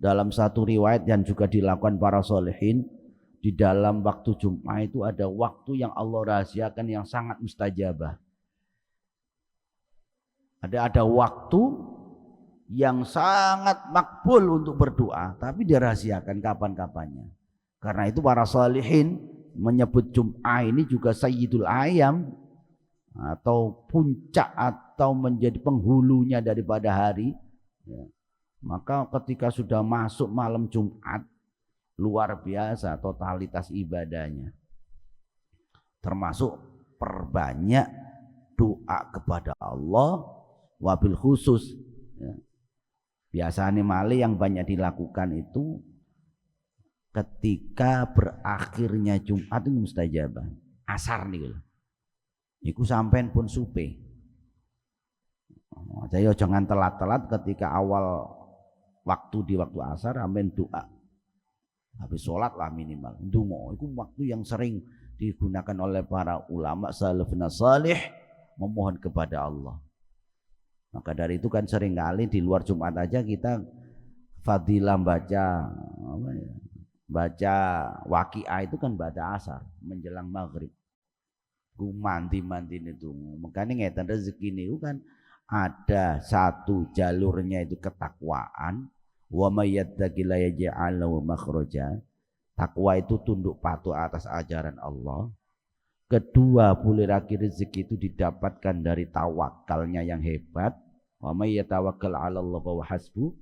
dalam satu riwayat yang juga dilakukan para sholihin, di dalam waktu Jumat itu ada waktu yang Allah rahasiakan yang sangat mustajabah. Ada waktu yang sangat makbul untuk berdoa, tapi dirahasiakan kapan-kapannya. Karena itu para sholihin menyebut Jumat ini juga sayyidul ayam, atau puncak atau menjadi penghulunya daripada hari. Maka ketika sudah masuk malam Jumat, luar biasa totalitas ibadahnya, termasuk perbanyak doa kepada Allah, wabil khusus biasanya mali yang banyak dilakukan itu ketika berakhirnya Jumat itu mustajabah. Asar nih, iku sampean pun supe. Jadi jangan telat-telat ketika awal waktu di waktu asar, amin doa. Habis sholat lah minimal. Dungo itu waktu yang sering digunakan oleh para ulama salafun salih memohon kepada Allah. Maka dari itu kan sering kali di luar Jumat aja kita fadilah baca waqiah itu kan pada asar menjelang maghrib. Ku mandi itu. Makanya ngeten rezeki ini kan ada satu jalurnya itu ketakwaan. Wa may yattaqilla yaj'al lahu makhraja. Takwa itu tunduk patuh atas ajaran Allah. Kedua, boleh rezeki itu didapatkan dari tawakalnya yang hebat. Wa may yatawakkal 'ala Allah fa hasbuh.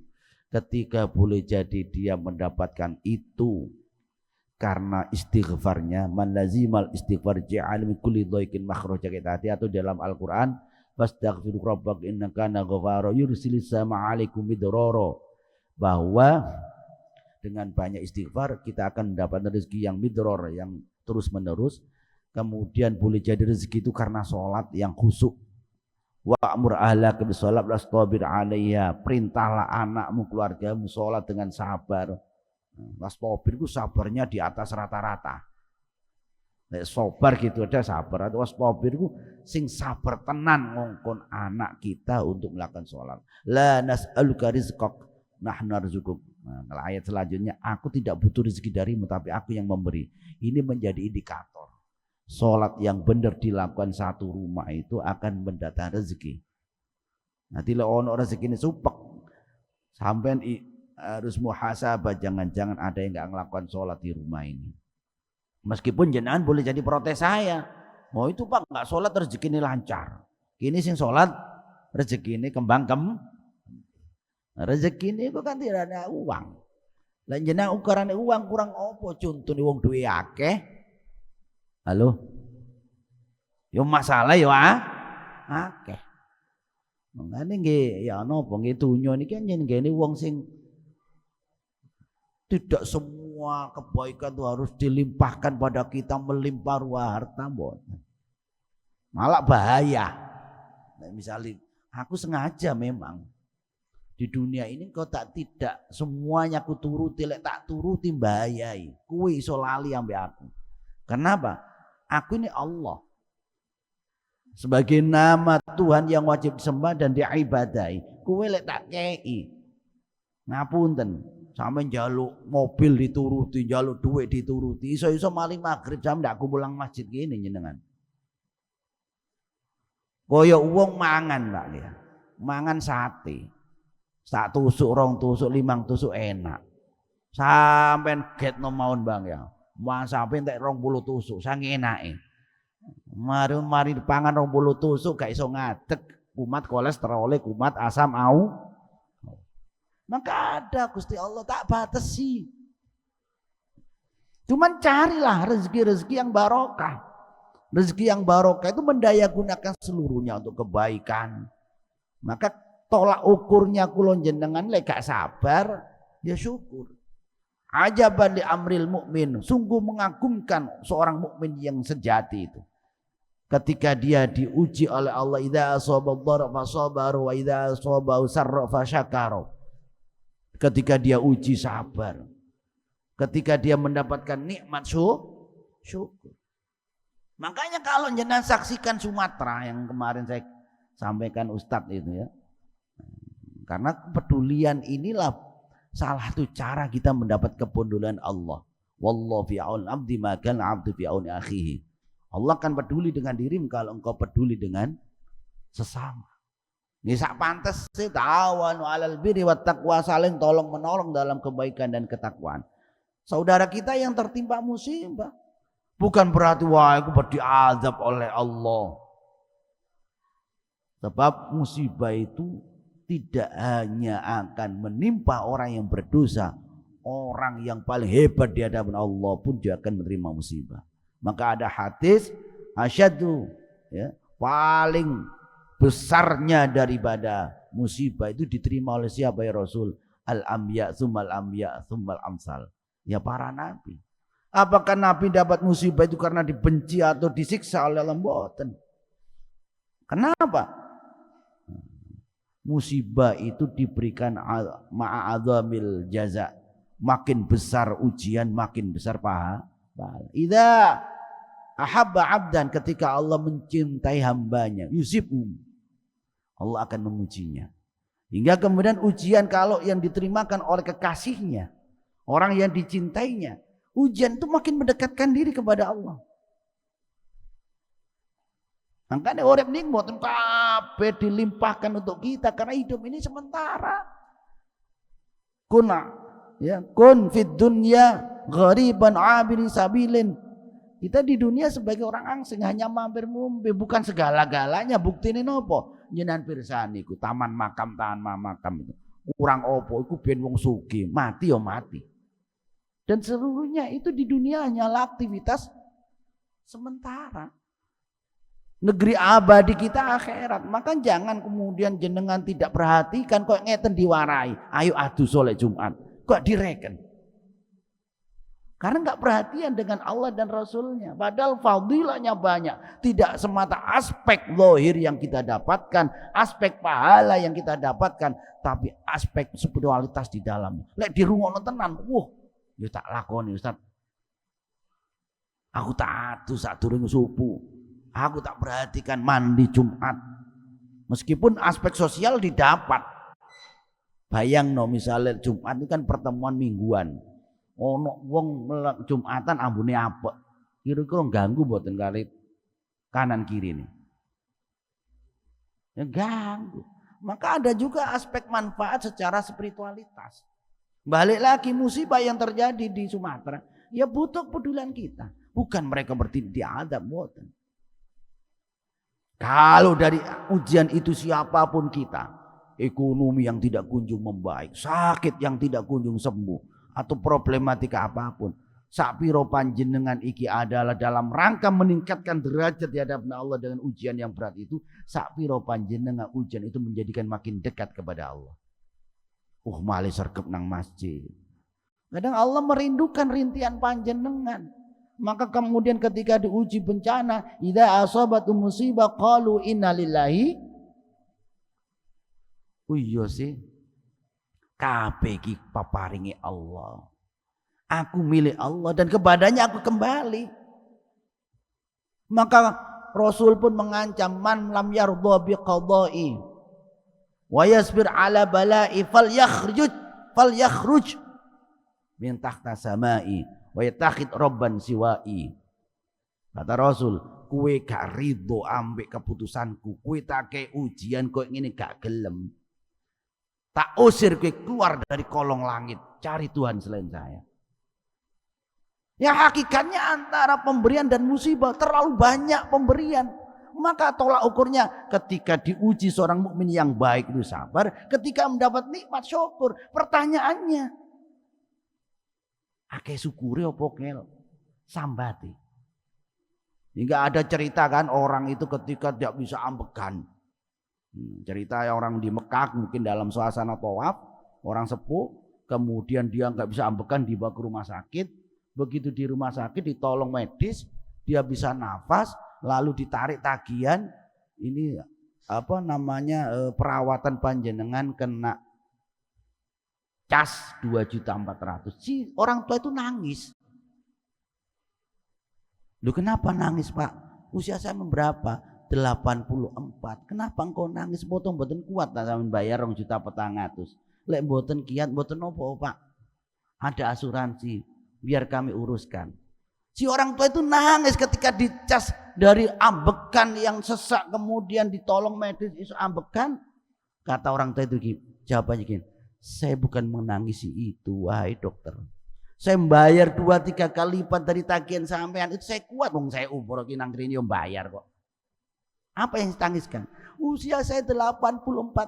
Ketiga, boleh jadi dia mendapatkan itu karena istighfarnya. Man lazimal istighfar ja'al min kulli dhaiqin makhraja, atau dalam Al-Qur'an fastaghfiru rabbak innaka kana ghafara yursilis sama 'alaikum midrara, bahwa dengan banyak istighfar kita akan mendapat rezeki yang midror, yang terus menerus. Kemudian boleh jadi rezeki itu karena sholat yang khusyuk. Wa'mur ahlaka bisolat wastabir 'alaiha, perintahlah anakmu keluargamu sholat dengan sabar. Wastabir itu sabarnya di atas rata-rata. Sabar gitu ada sabar, atau wastabir itu sing sabar tenan ngongkon anak kita untuk melakukan sholat. La nas'aluka rizqak nahnu narzuquk. Nah, ayat selanjutnya, aku tidak butuh rezeki darimu tapi aku yang memberi. Ini menjadi indikator sholat yang benar dilakukan satu rumah itu akan mendatangkan rezeki. Nanti lo ono rezeki ini supek sampean harus muhasabah, jangan-jangan ada yang nggak melakukan sholat di rumah ini. Meskipun jenengan boleh jadi protes saya, oh itu Pak nggak sholat rezeki ini lancar. Kini sing sholat rezeki ini kembang rezeki ini kan tidak ada uang. Lan jenengan ukuran uang kurang opo, contoh wong duwe akeh. Halo. Yo masalah yo akeh. Mengane nggih ya napa nggih donya niki nggene wong sing tidak semua kebaikan itu harus dilimpahkan pada kita melimpah ruah harta mboten. Malah bahaya. Nah, misalnya aku sengaja memang di dunia ini kau tidak semuanya aku turuti, lek tak turuti bahayai. Kuwi iso lali ambek aku. Kenapa? Aku ini Allah. Sebagai nama Tuhan yang wajib disembah dan diibadahi. Kuwi lek tak kei. Ngapunten, sampe njaluk mobil dituruti, njaluk duit dituruti, iso-iso mali maghrib jam ndak aku pulang masjid gini jenengan. Kaya wong mangan, Pak ya. Mangan sate. Sak tusuk, rong tusuk, limang tusuk enak. Sampean getno mawon Bang ya. Mas sampean entek 20 tusuk, sange enake. Mari dipangan 20 tusuk gak iso ngadeg, kumat kolesterol, kumat asam Maka ada Gusti Allah tak batasi. Cuman carilah rezeki-rezeki yang barokah. Rezeki yang barokah itu mendaya gunakan seluruhnya untuk kebaikan. Maka tolak ukurnya kulon jenengan lek gak sabar ya syukur. Ajaban li amril mukmin, sungguh mengagumkan seorang mukmin yang sejati itu. Ketika dia diuji oleh Allah, idza asaba dharra fasabar wa idza asaba sarra fasyakara. Ketika dia uji sabar. Ketika dia mendapatkan nikmat syukur. Makanya kalau jenengan saksikan Sumatera yang kemarin saya sampaikan Ustadz itu ya. Karena kepedulian inilah salah satu cara kita mendapat kepedulian Allah. Wallahu fi aun abdi ma kana abdu fi auni akhihi. Allah akan peduli dengan dirimu kalau engkau peduli dengan sesama. Ini sak pantes sih ta'awanu 'alal birri wat taqwa, saling tolong menolong dalam kebaikan dan ketakwaan. Saudara kita yang tertimpa musibah bukan berarti wah aku diazab oleh Allah. Sebab musibah itu tidak hanya akan menimpa orang yang berdosa, orang yang paling hebat di hadapan Allah pun dia akan menerima musibah. Maka ada hadis asyadu, ya, paling besarnya daripada musibah itu diterima oleh siapa ya Rasul? Al-anbiya tsummal anbiya tsummal amsal. Ya para nabi. Apakah nabi dapat musibah itu karena dibenci atau disiksa oleh Allah? Mboten. Kenapa? Musibah itu diberikan ma'adzamil jaza. Makin besar ujian, makin besar pahala. Idza ahabba 'abdan, ketika Allah mencintai hambanya, yusibhum, Allah akan mengujinya. Hingga kemudian ujian kalau yang diterimakan oleh kekasihnya, orang yang dicintainya, ujian itu makin mendekatkan diri kepada Allah. Makanya urip niku mboten kabeh dilimpahkan untuk kita karena hidup ini sementara. Kun fid dunya ghariban 'abiri sabilin. Kita di dunia sebagai orang asing hanya mampir-mumpi, bukan segala-galanya. Buktine nopo? Njenengan pirsani iku taman makam itu. Kurang opo iku ben wong sugih, mati ya mati. Dan seluruhnya itu di dunia hanyalah aktivitas sementara. Negeri abadi kita akhirat. Maka jangan kemudian jenengan tidak perhatikan kok ngeten diwarai. Ayo adu sholat Jumat. Kok direken? Karena enggak perhatian dengan Allah dan Rasulnya. Padahal fadilahnya banyak. Tidak semata aspek zahir yang kita dapatkan, aspek pahala yang kita dapatkan, tapi aspek spiritualitas di dalamnya. Lek dirungokno tenan, ya tak lakoni Ustaz. Aku tak adu sadurunge subuh. Aku tak perhatikan mandi Jumat. Meskipun aspek sosial didapat. Bayang no misalnya Jumat itu kan pertemuan mingguan. Ono wong Jumatan ambune apik. Kira-kira ganggu mboten kali kanan kiri nih. Ya ganggu. Maka ada juga aspek manfaat secara spiritualitas. Balik lagi musibah yang terjadi di Sumatera, ya butuh kepedulian kita. Bukan mereka diadab, mboten. Kalau dari ujian itu siapapun kita, ekonomi yang tidak kunjung membaik, sakit yang tidak kunjung sembuh, atau problematika apapun, sapiro panjenengan iki adalah dalam rangka meningkatkan derajat di hadapan Allah dengan ujian yang berat itu, sapiro panjenengan ujian itu menjadikan makin dekat kepada Allah. Malih sergep nang masjid. Kadang Allah merindukan rintihan panjenengan. Maka kemudian ketika diuji bencana, idza asabatum musibah qalu innalillahi. Iya sih. Kabeh iki paparinge Allah. Aku milik Allah dan kepadanya aku kembali. Maka Rasul pun mengancam, man lam yardha bi qada'i wa yasbir ala bala'i falyakhruj min tahta samai wa yatakhid robban siwai. Kata Rasul, kue gak ridho ambek keputusanku, kue tak kayak ujian kok ngene gak gelem, tak usir kue keluar dari kolong langit, cari Tuhan selain saya. Ya hakikatnya antara pemberian dan musibah terlalu banyak pemberian. Maka tolak ukurnya ketika diuji seorang mukmin yang baik itu sabar, ketika mendapat nikmat syukur. Pertanyaannya, akeh syukuri apa kel sambati. Hingga ada cerita kan orang itu ketika tidak bisa ambekan. Cerita orang di Mekah mungkin dalam suasana tawaf, orang sepuh, kemudian dia nggak bisa ambekan dibawa ke rumah sakit. Begitu di rumah sakit ditolong medis, dia bisa nafas, lalu ditarik tagihan. Ini apa namanya perawatan panjenengan kena cas 2.400.000. Si orang tua itu nangis. Loh kenapa nangis Pak? Usia saya berapa? 84. Kenapa engkau nangis? Potong boten kuat tak sampean bayar 2.400.000. Lek mboten kiat, mboten nopo Pak. Ada asuransi, biar kami uruskan. Si orang tua itu nangis ketika dicas dari ambekan yang sesak, kemudian ditolong medis isu ambekan. Kata orang tua itu jawabannya gini, saya bukan menangisi itu, wahai dokter. Saya membayar 2-3 kali lipat dari tagihan sampean, itu saya kuat, wong saya umroh ki nang kene bayar kok. Apa yang ditangiskan? Usia saya 84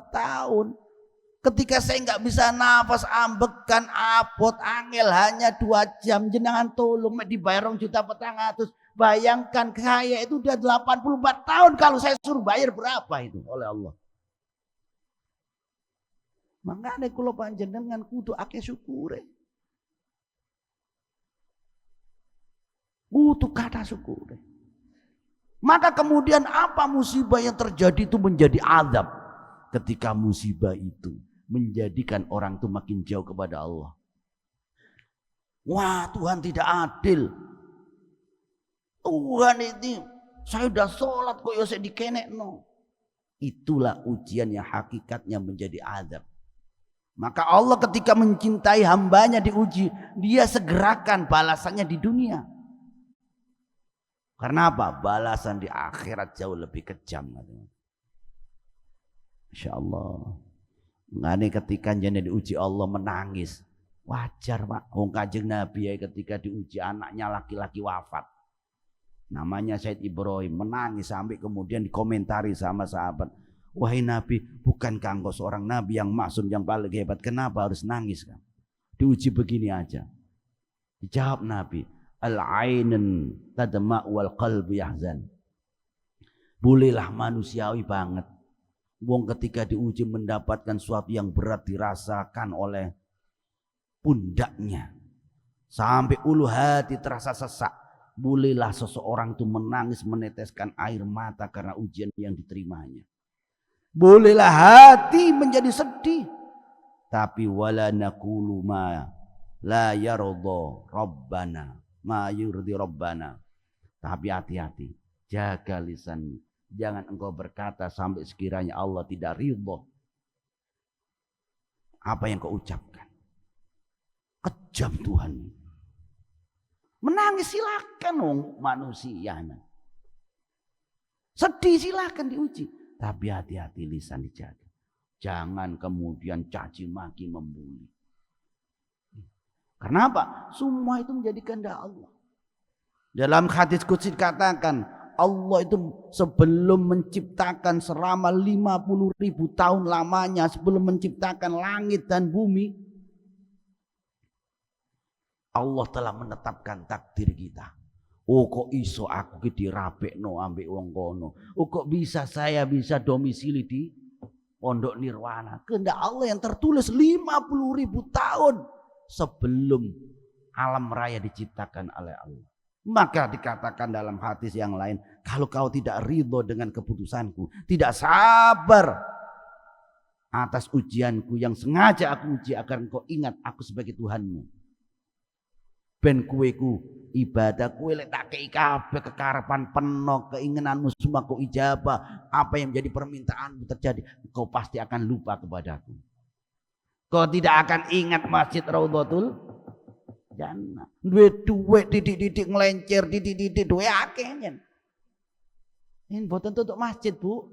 tahun. Ketika saya nggak bisa nafas, ambekan, apot, angel hanya 2 jam, jenengan tolong dibayar 2.400.000. Bayangkan saya itu udah 84 tahun, kalau saya suruh bayar berapa itu oleh Allah. Makanya kula panjenengan kudu akeh syukure. Kudu kata syukure. Maka kemudian apa musibah yang terjadi itu menjadi azab. Ketika musibah itu menjadikan orang itu makin jauh kepada Allah. Wah, Tuhan tidak adil. Tuhan ini saya udah sholat kok ya saya dikenekno. Itulah ujian yang hakikatnya menjadi azab. Maka Allah ketika mencintai hambanya diuji, dia segerakan balasannya di dunia. Karena apa? Balasan di akhirat jauh lebih kejam. Insya Allah. Ngane ketika jadi diuji Allah menangis. Wajar Pak. Wong Kanjeng Nabi ya ketika diuji anaknya laki-laki wafat. Namanya Said Ibrahim, menangis sampai kemudian dikomentari sama sahabat. Wahai Nabi, bukankah engkau seorang Nabi yang maksum, yang paling hebat? Kenapa harus nangis kan? Diuji begini aja. Dijawab Nabi, al-ainun tadma' wal qalbu yahzan. Bolehlah manusiawi banget. Wong ketika diuji mendapatkan sesuatu yang berat dirasakan oleh pundaknya. Sampai ulu hati terasa sesak. Bolehlah seseorang itu menangis meneteskan air mata karena ujian yang diterimanya. Bolehlah hati menjadi sedih. Tapi wala naqulu ma la yarda rabbana ma yurdi rabbana. Tapi hati-hati, jaga lisanmu. Jangan engkau berkata sampai sekiranya Allah tidak ridha. Apa yang kau ucapkan? Kejam Tuhan. Menangis silakan wong manusia. Sedih silakan diuji. Tapi hati-hati lisan dijaga. Jangan kemudian caci maki membuli. Karena apa? Semua itu menjadi kehendak Allah. Dalam hadis qudsi dikatakan, Allah itu sebelum menciptakan selama 50.000 tahun lamanya, sebelum menciptakan langit dan bumi, Allah telah menetapkan takdir kita. Oh kok iso aku ki dirapekno ambek wong kono. Oh kok bisa saya bisa domisili di Pondok Nirwana. Kehendak Allah yang tertulis 50.000 tahun sebelum alam raya diciptakan oleh Allah. Maka dikatakan dalam hadis yang lain, kalau kau tidak ridho dengan keputusanku, tidak sabar atas ujianku yang sengaja aku uji agar engkau ingat aku sebagai Tuhanmu. Ben kueku ibadah kue lek tak kei kabeh kekarepan penuh keinginanmu semua kau ijabah, apa yang menjadi permintaanmu terjadi, kau pasti akan lupa kepadaku. Kau tidak akan ingat Masjid Raudhatul Jannah. Duwe didik ngelencer, didik duwe akeh nyen. Ini mboten tutuk masjid, Bu.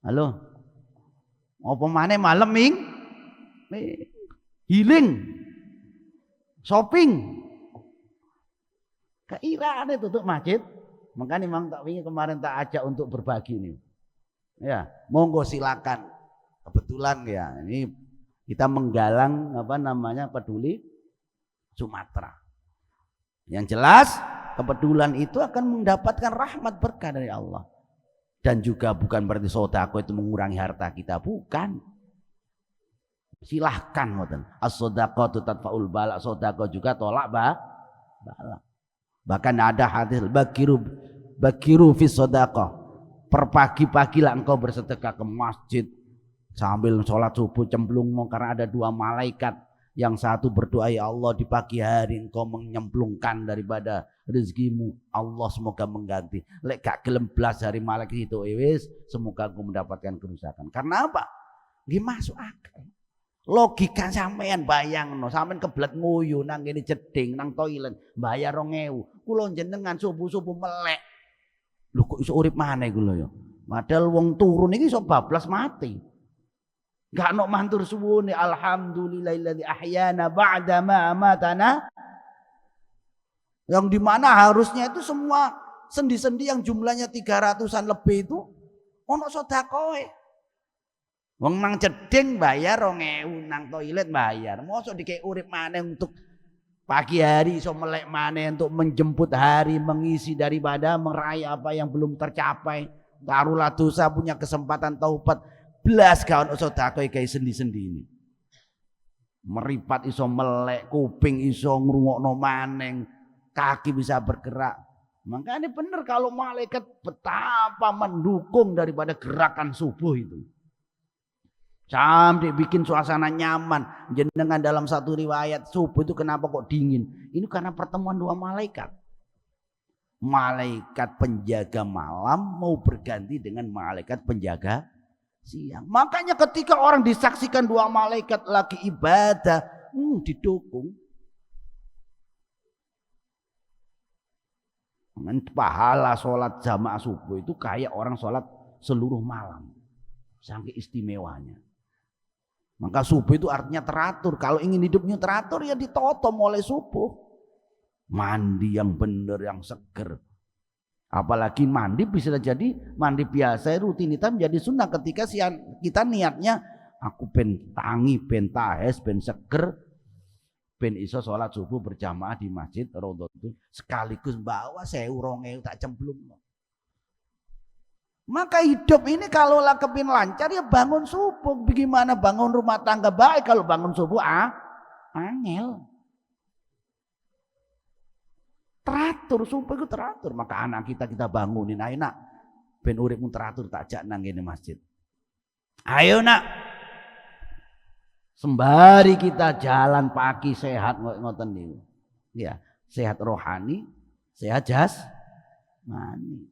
Halo. Apa maneh malam ming? Healing. Shopping. Keiraan itu tutup masjid. Makanya memang tak ingin kemarin tak ajak untuk berbagi nih. Ya, monggo silakan. Kebetulan ya, ini kita menggalang peduli Sumatera. Yang jelas kepedulian itu akan mendapatkan rahmat berkah dari Allah. Dan juga bukan berarti sedekah itu mengurangi harta kita, bukan. Silahkan ngoten. As-shadaqatu tadfa'ul bala, sedekah juga tolak bala. Bahkan ada hadis bakiru fi shadaqah. Perpagi-pagilah engkau bersedekah ke masjid sambil sholat subuh cemplung, karena ada 2 malaikat. Yang satu berdoa, ya Allah di pagi hari engkau menyemplungkan daripada rezekimu, Allah semoga mengganti. Lek gak gelem blas hari malaikat itu semoga aku mendapatkan kerusakan. Karena apa? Nggih masuk akal. Logika sampean bayangno, sampean kebelet nguyu nang kene jeding nang toilet, bayar 2.000. Kula jenengan subuh-subuh melek. Lho kok iso urip maneh kula ya. Padahal wong turun iki iso bablas mati. Gak ono mantur suwune alhamdulillahilladzi ahyana ba'da ma amatana. Yang dimana harusnya itu semua sendi-sendi yang jumlahnya 300-an lebih itu ono sedekah. Wong nang jeding bayar 2.000, nang toilet bayar. Mosok dikek urip maneh untuk pagi hari iso melek maneh untuk menjemput hari, mengisi daripada meraih apa yang belum tercapai. Taruhlah dosa punya kesempatan taubat, blas gak ono sedekah kayak sendi-sendi ini. Meripat iso melek, kuping iso ngrungokno maneh, kaki bisa bergerak. Makanya bener kalau malaikat betapa mendukung daripada gerakan subuh itu. Sampai bikin suasana nyaman. Jenengan dalam satu riwayat subuh itu kenapa kok dingin? Ini karena pertemuan 2 malaikat. Malaikat penjaga malam mau berganti dengan malaikat penjaga siang. Makanya ketika orang disaksikan 2 malaikat lagi ibadah, didukung. Pahala sholat jamaah subuh itu kayak orang sholat seluruh malam. Sampai istimewanya. Maka subuh itu artinya teratur. Kalau ingin hidupnya teratur ya ditoto mulai subuh. Mandi yang benar, yang seger. Apalagi mandi bisa jadi mandi biasa rutinitas menjadi sunnah ketika kita niatnya aku ben tangi, ben tahes, ben seger, ben iso sholat subuh berjamaah di masjid Raudhah itu sekaligus bawa 1.000 2.000 tak cemplung. Maka hidup ini kalau lah kepin lancar ya bangun subuh. Bagaimana bangun rumah tangga baik kalau bangun subuh angel. Teratur subuh itu teratur. Maka anak kita bangunin, ayo nak ben uripmu teratur tak jak nang ngene masjid. Ayo nak. Sembari kita jalan pagi sehat ngoten niku. Ya, sehat rohani, sehat jasmani.